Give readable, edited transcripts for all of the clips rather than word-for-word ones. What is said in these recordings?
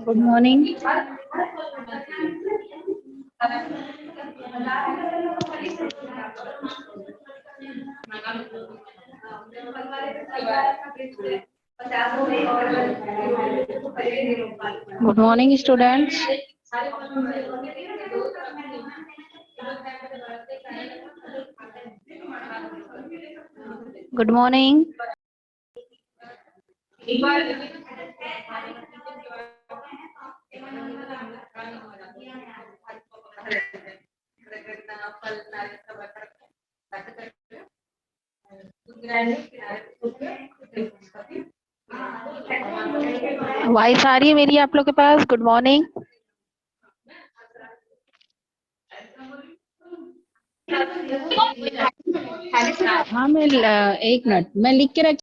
Good morning. Good morning students. Good morning. Voice आ रही है मेरी आप लोग के पास? Good morning. हाँ मैं एक मिनट मैं लिख के रख।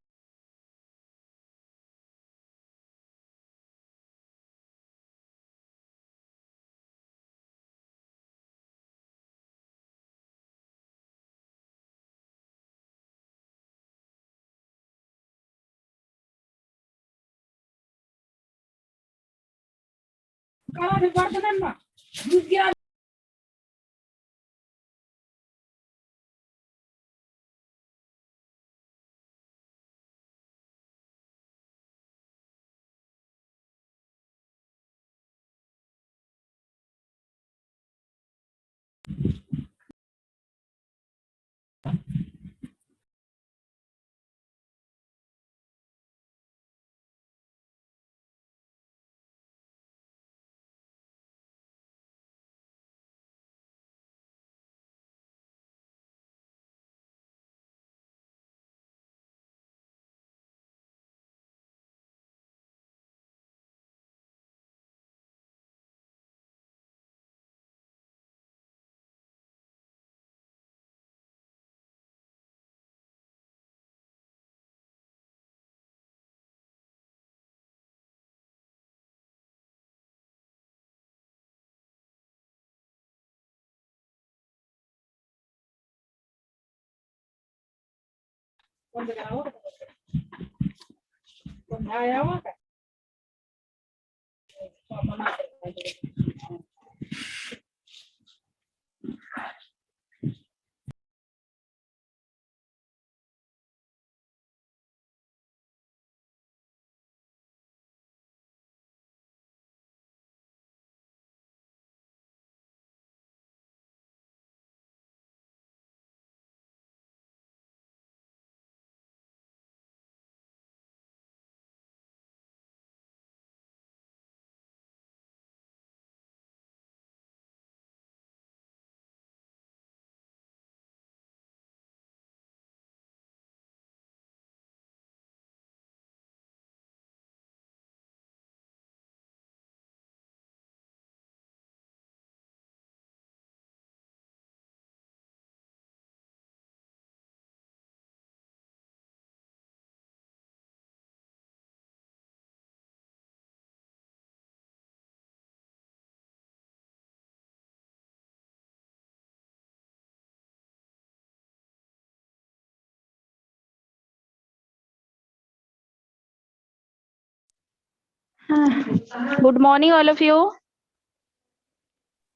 Good morning all of you.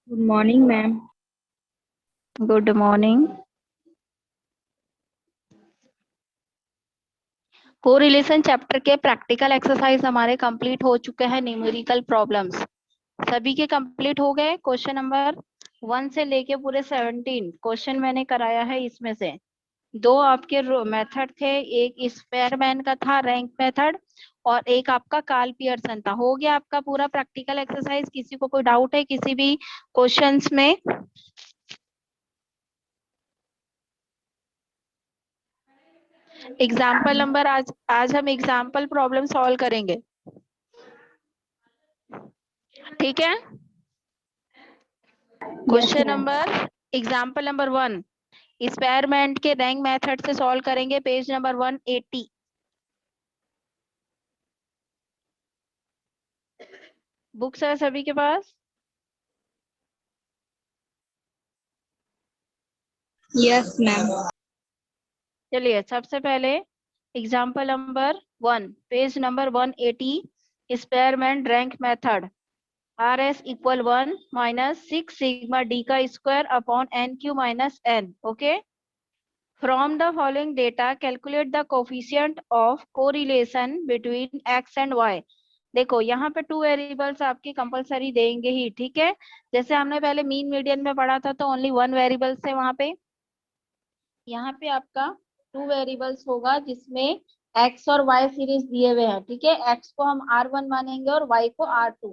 Good morning ma'am. Good morning. Correlation chapter के प्रैक्टिकल एक्सरसाइज हमारे कंप्लीट हो चुके हैं। न्यूमेरिकल प्रॉब्लम्स सभी के कंप्लीट हो गए। क्वेश्चन नंबर 1 से लेके पूरे 17 क्वेश्चन मैंने कराया है। इसमें से 2 आपके मेथड थे, एक स्पेयरमैन का था रैंक मेथड और एक आपका कार्ल पियर्सन था। हो गया आपका पूरा प्रैक्टिकल एक्सरसाइज। किसी को कोई डाउट है किसी भी क्वेश्चंस में? एग्जाम्पल नंबर आज आज हम एग्जाम्पल प्रॉब्लम सॉल्व करेंगे, ठीक है। Yes question ma'am. Number example number 1 Spearman के रैंक मेथड से सॉल्व करेंगे, पेज नंबर 180। बुक्स है सभी के पास? Yes ma'am. चलिए सबसे पहले example number 1 page number 180 Spearman rank method. R S equal 1 minus 6 sigma D का square upon N cube minus N. Okay, from the following data calculate the coefficient of correlation between X and Y. देखो यहाँ पे 2 variables आपकी compulsory देंगे ही, ठीक है। जैसे हमने पहले मीन मीडियन में पढ़ा था तो ओनली 1 वेरिएबल्स है वहां पे। यहाँ पे आपका 2 वेरिएबल्स होगा जिसमें एक्स और वाई सीरीज दिए हुए हैं, ठीक है। एक्स को हम R1 मानेंगे और वाई को R2।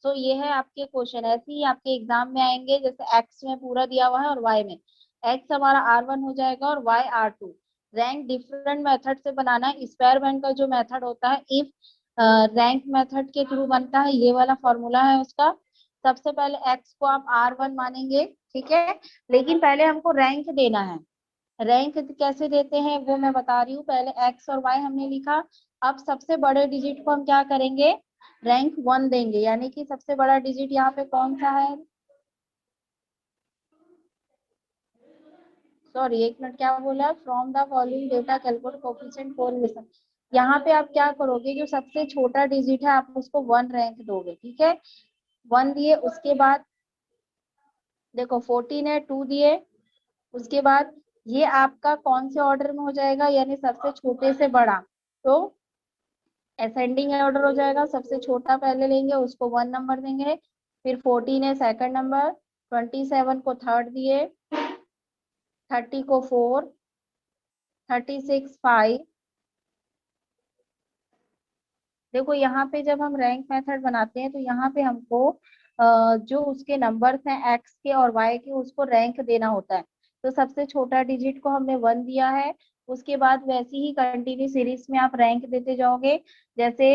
तो ये है आपके क्वेश्चन, ऐसे ही आपके एग्जाम में आएंगे, जैसे एक्स में पूरा दिया हुआ है और वाई में। एक्स हमारा R1 हो जाएगा और Y R2। Rank different method से बनाना है। स्क्वायरमेंट का जो मेथड होता है इफ रैंक मेथड के थ्रू बनता है, ये वाला फॉर्मूला है उसका। सबसे पहले एक्स को आप R1 मानेंगे, ठीक है। लेकिन पहले हमको रैंक देना है। रैंक कैसे देते हैं वो मैं बता रही हूँ। पहले एक्स और वाई हमने लिखा, अब सबसे बड़े डिजिट को हम क्या करेंगे, रैंक 1 देंगे। यानी कि सबसे बड़ा डिजिट यहाँ पे कौन सा है, सॉरी एक मिनट, क्या बोला, from the following data calculate coefficient correlation. यहाँ पे आप क्या करोगे, जो सबसे छोटा डिजिट है आप उसको 1 रैंक दोगे, ठीक है। 1 दिए, उसके बाद देखो 14 है, 2 दिए। उसके बाद ये आपका कौन से ऑर्डर में हो जाएगा, यानी सबसे छोटे से बड़ा। तो असेंडिंग ऑर्डर हो जाएगा, सबसे छोटा पहले लेंगे उसको 1 नंबर देंगे, फिर 14 है सेकंड नंबर, 27 को थर्ड दिए, 30 को 4, 36 5। देखो यहाँ पे जब हम रैंक मेथड बनाते हैं तो यहाँ पे हमको जो उसके नंबर्स हैं एक्स के और वाई के उसको रैंक देना होता है। तो सबसे छोटा डिजिट को हमने 1 दिया है। उसके बाद वैसी ही कंटिन्यू सीरीज में आप रैंक देते जाओगे। जैसे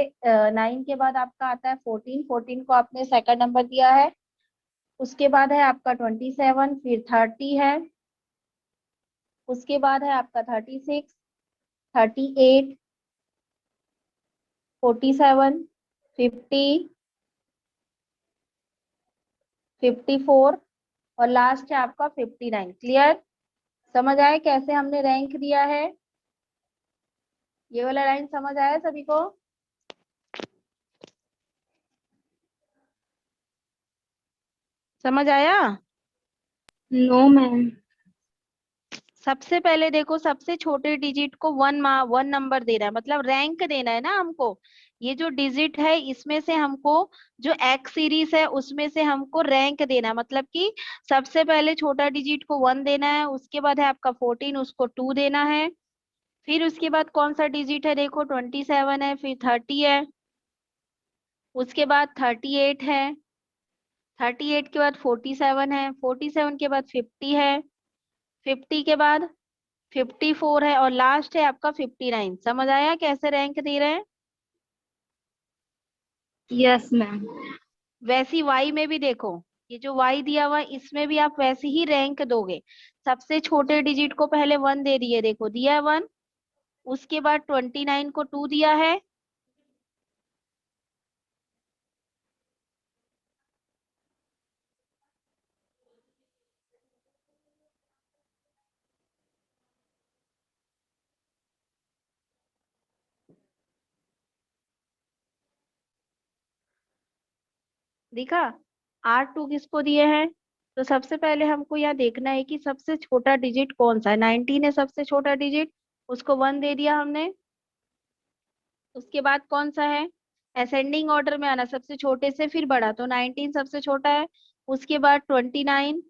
9 के बाद आपका आता है 14, 14 को आपने सेकंड नंबर दिया है। उसके बाद है आपका 27, फिर 30 है। उसके बाद है आपका 36, 38, 47, 50, 54 और लास्ट है आपका 59। क्लियर, समझ आए कैसे हमने रैंक दिया है? ये वाला लाइन समझ आया सभी को? समझ आया? No ma'am. सबसे पहले देखो सबसे छोटे डिजिट को 1 नंबर देना है, मतलब रैंक देना है ना हमको। ये जो डिजिट है इसमें से हमको, जो एक्स सीरीज है उसमें से हमको रैंक देना है, मतलब कि सबसे पहले छोटा डिजिट को 1 देना है, उसके बाद है आपका 14 उसको 2 देना है। फिर उसके बाद कौन सा डिजिट है, देखो 27 है, फिर 30 है, उसके बाद 38 है, 38 के बाद 47 है, 47 के बाद 50 है, 50 के बाद 54 है और लास्ट है आपका 59। समझ आया कैसे रैंक दे रहे हैं? Yes ma'am. वैसी वाई में भी देखो, ये जो वाई दिया हुआ है इसमें भी आप वैसे ही रैंक दोगे। सबसे छोटे डिजिट को पहले 1 दे दिए, देखो दिया है 1। उसके बाद 29 को 2 दिया है। दिखा, R2 किसको दिए हैं? तो सबसे पहले हमको यह देखना है कि सबसे छोटा डिजिट कौन सा है। 19 है सबसे छोटा डिजिट, उसको 1 दे दिया हमने। उसके बाद कौन सा है, असेंडिंग ऑर्डर में आना, सबसे छोटे से फिर बड़ा, तो 19 सबसे छोटा है। उसके बाद 29,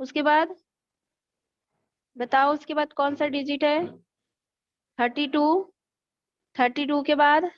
उसके बाद बताओ उसके बाद कौन सा डिजिट है, 32, 32 के बाद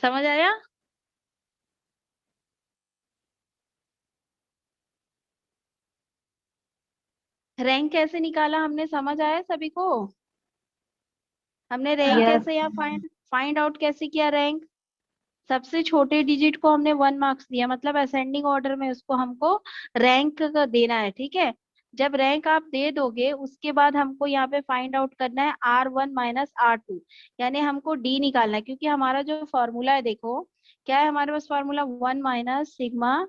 समझ आया? रैंक कैसे निकाला हमने, समझ आया सभी को? हमने रैंक Yes. कैसे यहाँ फाइंड फाइंड आउट कैसे किया रैंक? सबसे छोटे डिजिट को हमने 1 मार्क्स दिया, मतलब असेंडिंग ऑर्डर में उसको हमको रैंक का देना है, ठीक है। जब रैंक आप दे दोगे उसके बाद हमको यहाँ पे फाइंड आउट करना है R1 - R2, यानी हमको डी निकालना है, क्योंकि हमारा जो फॉर्मूला है देखो क्या है हमारे पास फॉर्मूला, 1 - सिग्मा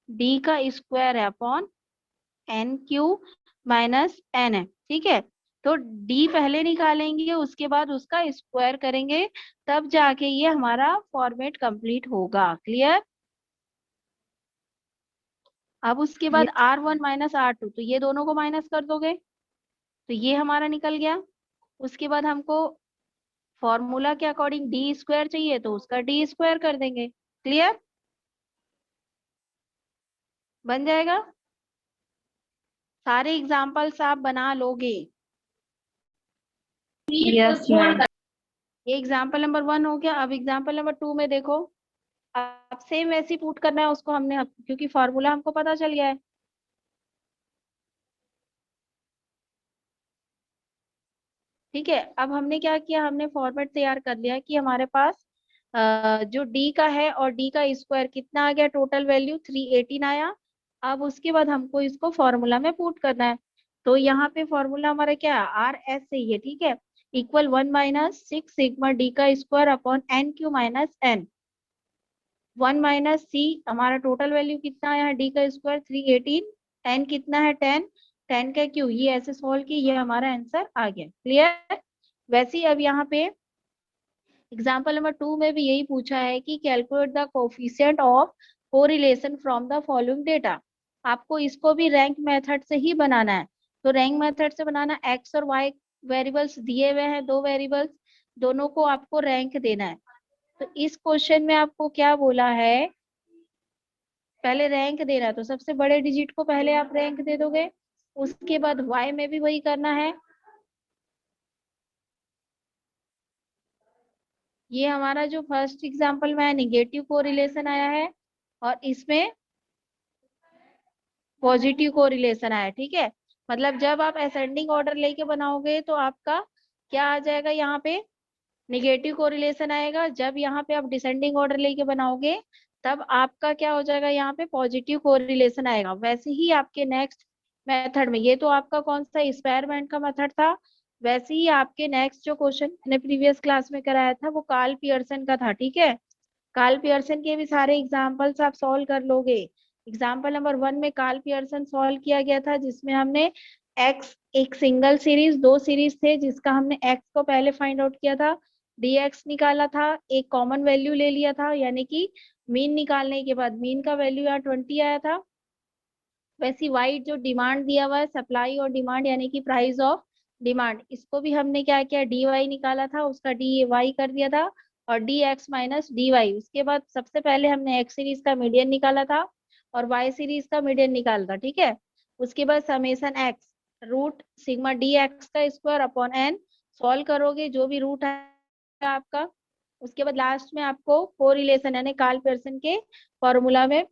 डी का स्क्वायर है अपॉन NQ - N है, ठीक है। तो डी पहले निकालेंगे उसके बाद उसका स्क्वायर करेंगे, तब जाके ये हमारा फॉर्मेट कंप्लीट होगा। क्लियर? अब उसके बाद Yes. R1 - R2, तो ये दोनों को माइनस कर दोगे तो ये हमारा निकल गया। उसके बाद हमको फॉर्मूला के अकॉर्डिंग डी स्क्वायर चाहिए तो उसका डी स्क्वायर कर देंगे। क्लियर? बन जाएगा। सारे एग्जाम्पल्स आप बना लोगे। Yes, ma'am. ये एग्जाम्पल नंबर 1 हो गया। अब एग्जाम्पल नंबर 2 में देखो, अब सेम वैसे ही पुट करना है उसको हमने, क्योंकि फॉर्मूला हमको पता चल गया है। ठीक है, अब हमने क्या किया, हमने फॉर्मेट तैयार कर लिया कि हमारे पास जो डी का है और डी का स्क्वायर कितना आ गया, टोटल वैल्यू 318 आया। अब उसके बाद हमको इसको फॉर्मूला में पुट करना है। तो यहाँ पे फॉर्मूला हमारा क्या है, RS से, ये ठीक है, इक्वल 1 - 6 सिग्मा डी का square upon NQ - N। 1 - C हमारा टोटल वैल्यू कितना आया है, डी का स्क्वायर 318, एन कितना है 10, 10 का क्यू, ये ऐसे सॉल्व की, ये हमारा आंसर आ गया। क्लियर? वैसे ही अब यहाँ पे एग्जाम्पल नंबर 2 में भी यही पूछा है कि calculate the coefficient of correlation from the following data. आपको इसको भी रैंक मेथड से ही बनाना है। तो रैंक मेथड से बनाना, एक्स और वाई वेरिएबल्स दिए हुए हैं, दो वेरिएबल्स, दोनों को आपको रैंक देना है। तो इस क्वेश्चन में आपको क्या बोला है, पहले रैंक देना है, तो सबसे बड़े डिजिट को पहले आप रैंक दे दोगे, उसके बाद वाई में भी वही करना है। ये हमारा जो फर्स्ट एग्जांपल में निगेटिव कोरिलेशन आया है और इसमें पॉजिटिव कोरिलेशन आया है, ठीक है। मतलब जब आप असेंडिंग ऑर्डर लेके बनाओगे तो आपका क्या आ जाएगा, यहाँ पे निगेटिव कोरिलेशन आएगा। जब यहाँ पे आप डिसेंडिंग ऑर्डर लेके बनाओगे तब आपका क्या हो जाएगा, यहाँ पे पॉजिटिव कोरिलेशन आएगा। वैसे ही आपके नेक्स्ट मेथड में, ये तो आपका कौन सा एक्सपेरिमेंट का मेथड था, वैसे ही आपके नेक्स्ट जो क्वेश्चन मैंने प्रीवियस क्लास में कराया था वो कार्ल पियर्सन का था, ठीक है। कार्ल पियर्सन के भी सारे एग्जाम्पल्स आप सॉल्व कर लोगे। एग्जाम्पल नंबर 1 में कार्ल पियर्सन सॉल्व किया गया था, जिसमें हमने एक्स, एक सिंगल सीरीज, दो सीरीज थे, जिसका हमने एक्स को पहले फाइंड आउट किया था, dx निकाला था, एक कॉमन वैल्यू ले लिया था, यानी कि मीन निकालने के बाद मीन का वैल्यू यहाँ 20 आया था। वैसी वाई जो डिमांड दिया हुआ है, सप्लाई और डिमांड, यानी कि प्राइस ऑफ डिमांड, इसको भी हमने क्या किया, डी वाई निकाला था, उसका डी वाई कर दिया था, और D X minus D Y. उसके बाद सबसे पहले हमने एक्स सीरीज का मीडियन निकाला था और वाई सीरीज का मीडियन निकाला था, ठीक है। उसके बाद summation X root sigma D X का स्क्वायर अपॉन एन, सॉल्व करोगे जो भी रूट है आपका। उसके बाद लास्ट में आपको कोरिलेशन यानी कार्ल पियर्सन के फॉर्मूला में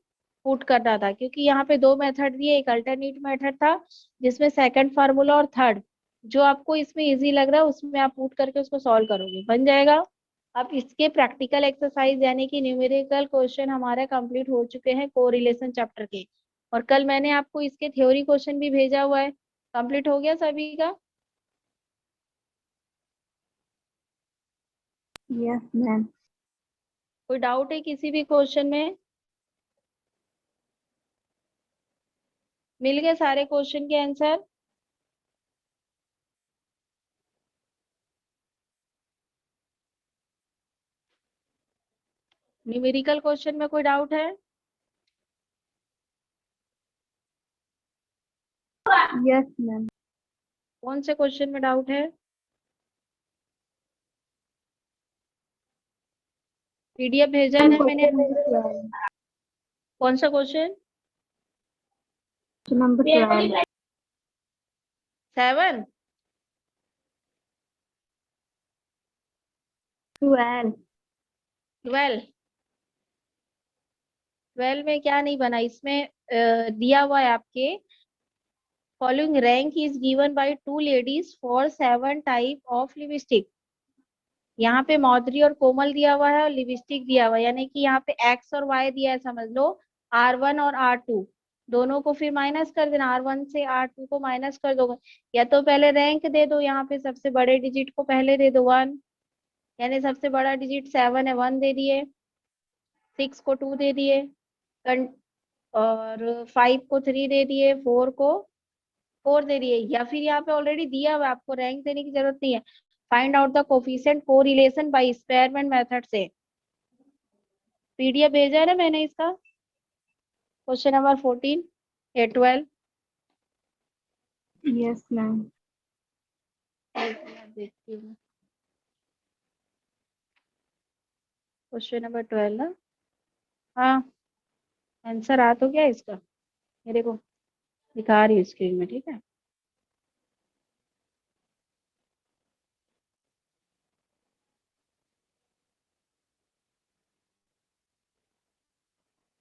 पुट करना था, क्योंकि यहाँ पे दो मेथड दिए, एक अल्टरनेट मेथड था जिसमें सेकंड फार्मूला और थर्ड, जो आपको इसमें इजी लग रहा है उसमें आप पुट करके उसको सॉल्व करोगे, बन जाएगा। अब इसके प्रैक्टिकल एक्सरसाइज यानी कि न्यूमेरिकल क्वेश्चन हमारे कंप्लीट हो चुके हैं कोरिलेशन चैप्टर के। और कल मैंने आपको इसके थ्योरी क्वेश्चन भी भेजा हुआ है, कंप्लीट हो गया सभी का? Yes, ma'am. कोई डाउट है किसी भी क्वेश्चन में? मिल गए सारे क्वेश्चन के आंसर? न्यूमेरिकल क्वेश्चन में कोई डाउट है? Yes, ma'am. कौन से क्वेश्चन में डाउट है? पीडीएफ भेजा है ना मैंने Question आपको? number 12. कौन सा क्वेश्चन? Question number 12. 7? 12. 12 में क्या नहीं बना, इसमें दिया हुआ है आपके following rank is given by 2 ladies for 7 type of lipstick. यहाँ पे माधुरी और कोमल दिया हुआ है और लिपस्टिक दिया हुआ है, यानी कि यहाँ पे एक्स और वाई दिया है, समझ लो R1 और R2 दोनों को फिर माइनस कर देना, R1 से R2 को माइनस कर दो, या तो पहले रैंक दे दो, यहाँ पे सबसे बड़े डिजिट को पहले दे दो 1, यानी सबसे बड़ा डिजिट 7 है 1 दे दिए, 6 को 2 दे दिए, और 5 को 3 दे दिए, 4 को 4 दे दिए, या फिर यहाँ पे ऑलरेडी दिया हुआ है, आपको रैंक देने की जरूरत नहीं है। Find out the coefficient correlation by Spearman method से। पीडीएफ भेजा है ना मैंने इसका, क्वेश्चन नंबर 14 या 12। Yes, ma'am. देखती हूँ क्वेश्चन नंबर 12 ना, हाँ आंसर आ तो गया इसका, मेरे को दिखा रही हूँ स्क्रीन में, ठीक है।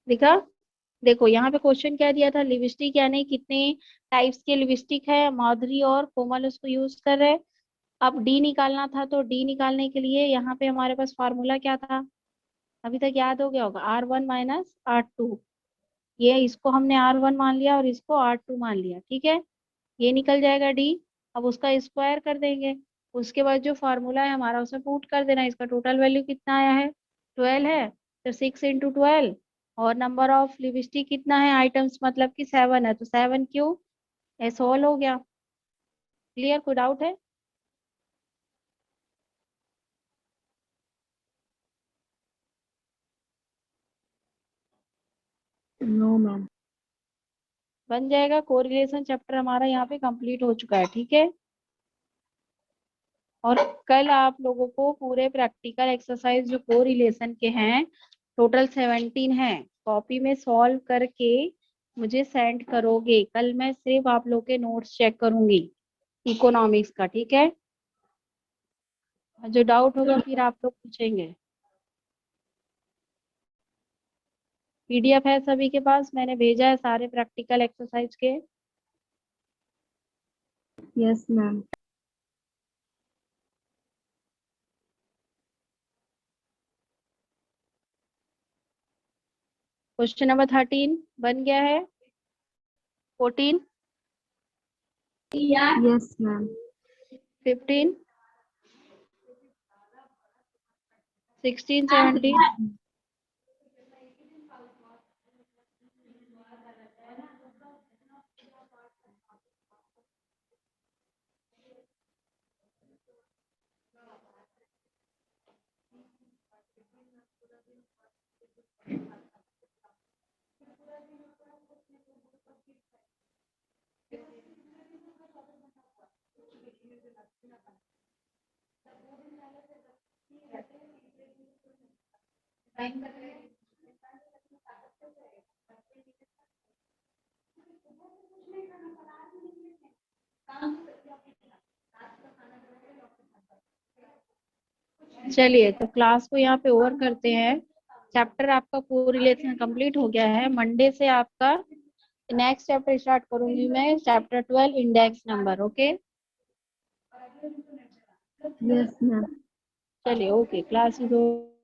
दिखा, देखो यहाँ पे क्वेश्चन क्या दिया था, लिपस्टिक यानी कितने टाइप्स के लिपस्टिक है, माधुरी और कोमल उसको यूज कर रहे हैं। अब डी निकालना था, तो डी निकालने के लिए यहाँ पे हमारे पास फार्मूला क्या था, अभी तक याद हो गया होगा, R1 माइनस R2। ये इसको हमने R1 मान लिया और इसको R2 मान लिया, ठीक है, ये निकल जाएगा डी। अब उसका स्क्वायर कर देंगे, उसके बाद जो फार्मूला है हमारा उसमें पुट कर देना, इसका टोटल वैल्यू कितना आया है 12 है, तो 6 इंटू 12, और नंबर ऑफ लिपस्टिक कितना है आइटम्स, मतलब कि 7 है, तो 7 क्यों, ये सोल्व हो गया। क्लियर, कोई डाउट है? No, ma'am. बन जाएगा, कोरिलेशन चैप्टर हमारा यहाँ पे कंप्लीट हो चुका है, ठीक है। और कल आप लोगों को पूरे प्रैक्टिकल एक्सरसाइज जो कोरिलेशन के हैं टोटल 17 है, कॉपी में सॉल्व करके मुझे सेंड करोगे। कल मैं सिर्फ आप लोग के नोट्स चेक करूंगी इकोनॉमिक्स का, ठीक है। जो डाउट होगा फिर आप लोग पूछेंगे। पीडीएफ है सभी के पास, मैंने भेजा है सारे प्रैक्टिकल एक्सरसाइज के। Yes, ma'am. क्वेश्चन नंबर 13 बन गया है, 14, Yes, ma'am. 15, 16, 17। चलिए तो क्लास को यहाँ पे ओवर करते हैं। चैप्टर आपका कोरिलेशन कंप्लीट हो गया है। मंडे से आपका नेक्स्ट चैप्टर स्टार्ट करूंगी मैं, chapter 12 index number. Okay, Yes, ma'am. चलिए ओके, क्लास इज ओवर।